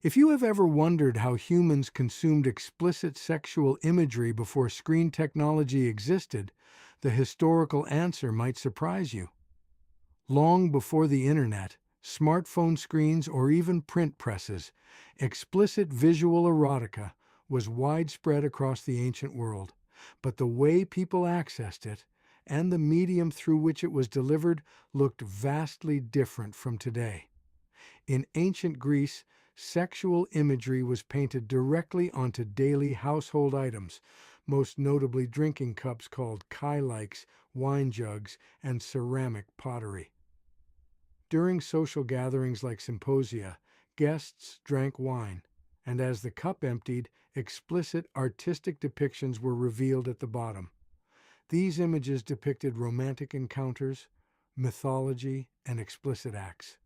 If you have ever wondered how humans consumed explicit sexual imagery before screen technology existed, the historical answer might surprise you. Long before the internet, smartphone screens, or even print presses, explicit visual erotica was widespread across the ancient world. But the way people accessed it, and the medium through which it was delivered, looked vastly different from today. In ancient Greece, sexual imagery was painted directly onto daily household items, most notably drinking cups called kyllikes, wine jugs, and ceramic pottery. During social gatherings like symposia, guests drank wine, and as the cup emptied, explicit artistic depictions were revealed at the bottom. These images depicted romantic encounters, mythology, and explicit acts.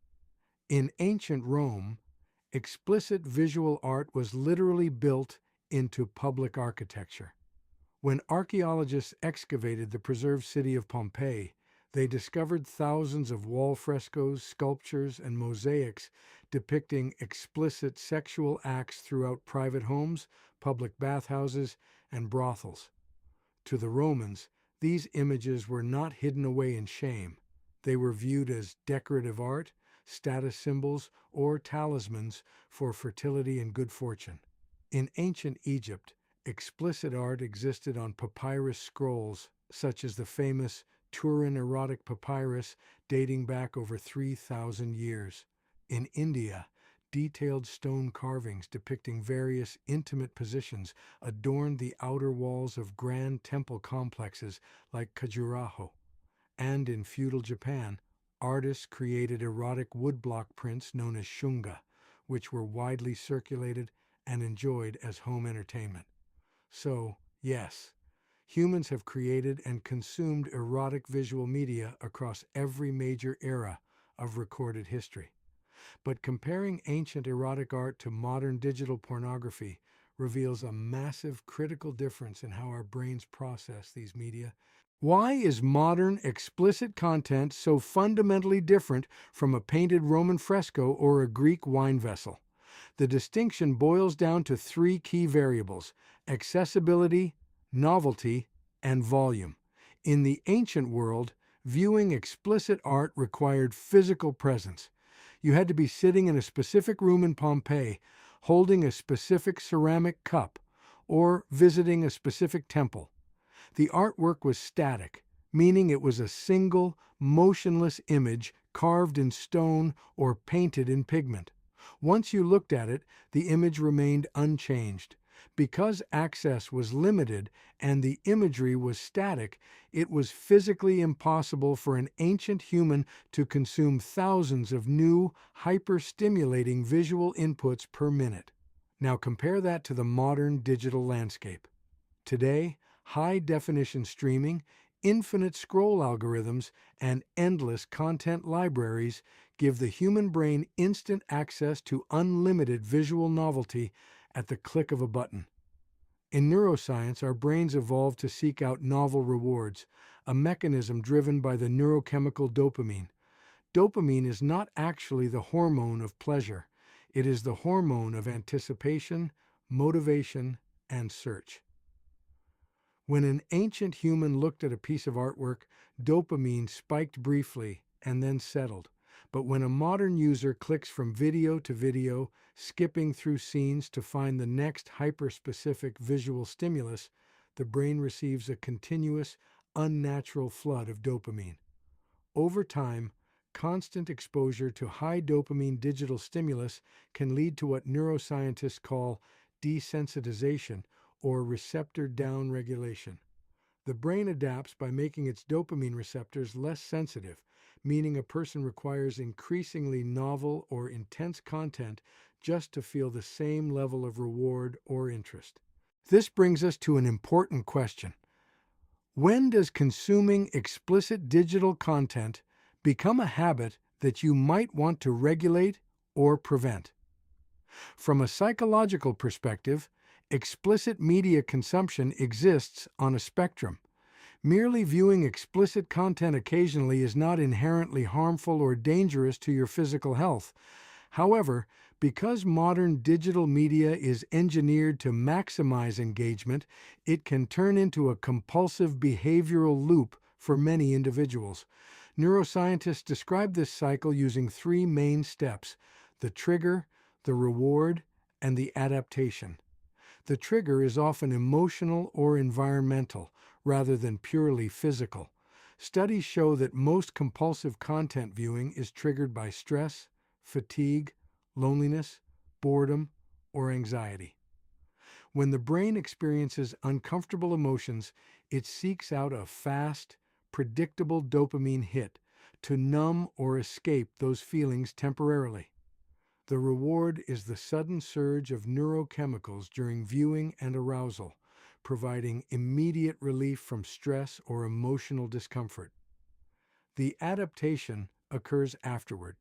In ancient Rome, explicit visual art was literally built into public architecture. When archaeologists excavated the preserved city of Pompeii, they discovered thousands of wall frescoes, sculptures, and mosaics depicting explicit sexual acts throughout private homes, public bathhouses, and brothels. To the Romans, these images were not hidden away in shame. They were viewed as decorative art, status symbols, or talismans for fertility and good fortune. In ancient Egypt, explicit art existed on papyrus scrolls, such as the famous Turin erotic papyrus dating back over 3,000 years. In India, detailed stone carvings depicting various intimate positions adorned the outer walls of grand temple complexes like Khajuraho. And in feudal Japan, artists created erotic woodblock prints known as shunga, which were widely circulated and enjoyed as home entertainment. So, yes, humans have created and consumed erotic visual media across every major era of recorded history. But comparing ancient erotic art to modern digital pornography reveals a massive critical difference in how our brains process these media. Why is modern explicit content so fundamentally different from a painted Roman fresco or a Greek wine vessel? The distinction boils down to three key variables: accessibility, novelty, and volume. In the ancient world, viewing explicit art required physical presence. You had to be sitting in a specific room in Pompeii, holding a specific ceramic cup, or visiting a specific temple. The artwork was static, meaning it was a single, motionless image carved in stone or painted in pigment. Once you looked at it, the image remained unchanged. Because access was limited and the imagery was static, it was physically impossible for an ancient human to consume thousands of new, hyper-stimulating visual inputs per minute. Now compare that to the modern digital landscape. Today, high-definition streaming, infinite scroll algorithms, and endless content libraries give the human brain instant access to unlimited visual novelty at the click of a button. In neuroscience, our brains evolved to seek out novel rewards, a mechanism driven by the neurochemical dopamine. Dopamine is not actually the hormone of pleasure. It is the hormone of anticipation, motivation, and search. When an ancient human looked at a piece of artwork, dopamine spiked briefly and then settled. But when a modern user clicks from video to video, skipping through scenes to find the next hyper-specific visual stimulus, the brain receives a continuous, unnatural flood of dopamine. Over time, constant exposure to high dopamine digital stimulus can lead to what neuroscientists call desensitization, or receptor downregulation. The brain adapts by making its dopamine receptors less sensitive, meaning a person requires increasingly novel or intense content just to feel the same level of reward or interest. This brings us to an important question. When does consuming explicit digital content become a habit that you might want to regulate or prevent? From a psychological perspective, explicit media consumption exists on a spectrum. Merely viewing explicit content occasionally is not inherently harmful or dangerous to your physical health. However, Because modern digital media is engineered to maximize engagement, it can turn into a compulsive behavioral loop for many individuals. Neuroscientists describe this cycle using three main steps: the trigger, the reward, and the adaptation. The trigger is often emotional or environmental, rather than purely physical. Studies show that most compulsive content viewing is triggered by stress, fatigue, loneliness, boredom, or anxiety. When the brain experiences uncomfortable emotions, it seeks out a fast, predictable dopamine hit to numb or escape those feelings temporarily. The reward is the sudden surge of neurochemicals during viewing and arousal, providing immediate relief from stress or emotional discomfort. The adaptation occurs afterward.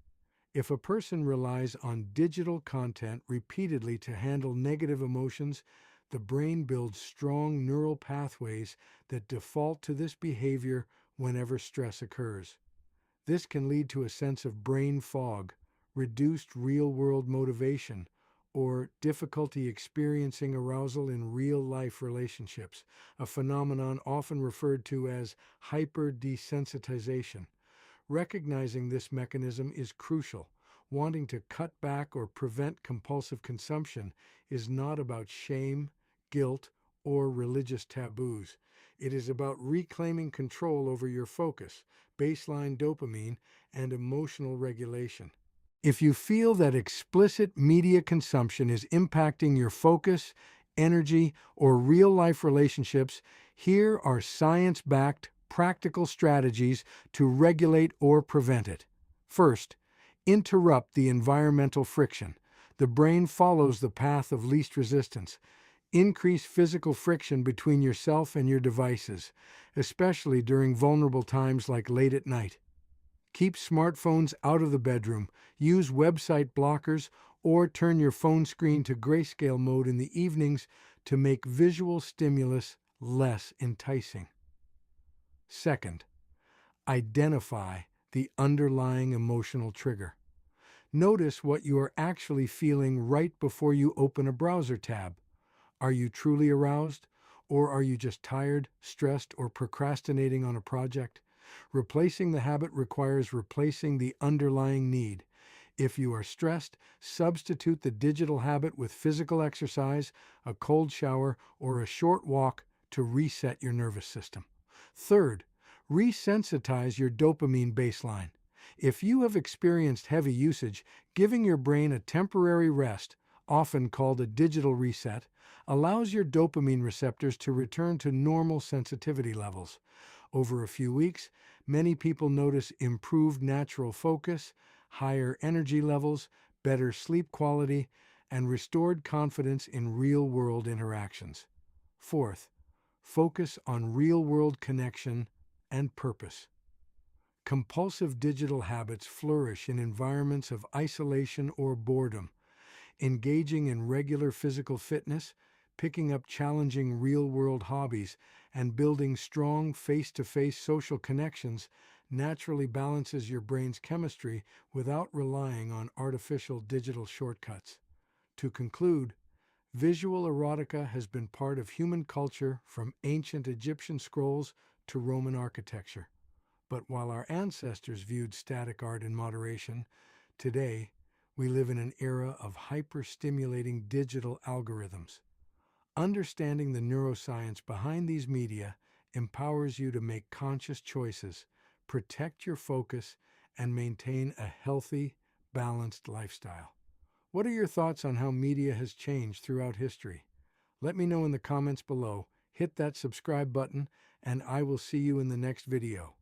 If a person relies on digital content repeatedly to handle negative emotions, the brain builds strong neural pathways that default to this behavior whenever stress occurs. This can lead to a sense of brain fog, reduced real-world motivation, or difficulty experiencing arousal in real-life relationships, a phenomenon often referred to as hyper-desensitization. Recognizing this mechanism is crucial. Wanting to cut back or prevent compulsive consumption is not about shame, guilt, or religious taboos. It is about reclaiming control over your focus, baseline dopamine, and emotional regulation. If you feel that explicit media consumption is impacting your focus, energy, or real-life relationships, here are science-backed, practical strategies to regulate or prevent it. First, interrupt the environmental friction. The brain follows the path of least resistance. Increase physical friction between yourself and your devices, especially during vulnerable times like late at night. Keep smartphones out of the bedroom, use website blockers, or turn your phone screen to grayscale mode in the evenings to make visual stimulus less enticing. Second, identify the underlying emotional trigger. Notice what you are actually feeling right before you open a browser tab. Are you truly aroused? Or are you just tired, stressed, or procrastinating on a project? Replacing the habit requires replacing the underlying need. If you are stressed, substitute the digital habit with physical exercise, a cold shower, or a short walk to reset your nervous system. Third, resensitize your dopamine baseline. If you have experienced heavy usage, giving your brain a temporary rest, often called a digital reset, allows your dopamine receptors to return to normal sensitivity levels. Over a few weeks, many people notice improved natural focus, higher energy levels, better sleep quality, and restored confidence in real-world interactions. Fourth, focus on real-world connection and purpose. Compulsive digital habits flourish in environments of isolation or boredom. Engaging in regular physical fitness, picking up challenging real-world hobbies, and building strong face-to-face social connections naturally balances your brain's chemistry without relying on artificial digital shortcuts. To conclude, visual erotica has been part of human culture from ancient Egyptian scrolls to Roman architecture. But while our ancestors viewed static art in moderation, today we live in an era of hyper-stimulating digital algorithms. Understanding the neuroscience behind these media empowers you to make conscious choices, protect your focus, and maintain a healthy, balanced lifestyle. What are your thoughts on how media has changed throughout history? Let me know in the comments below. Hit that subscribe button, and I will see you in the next video.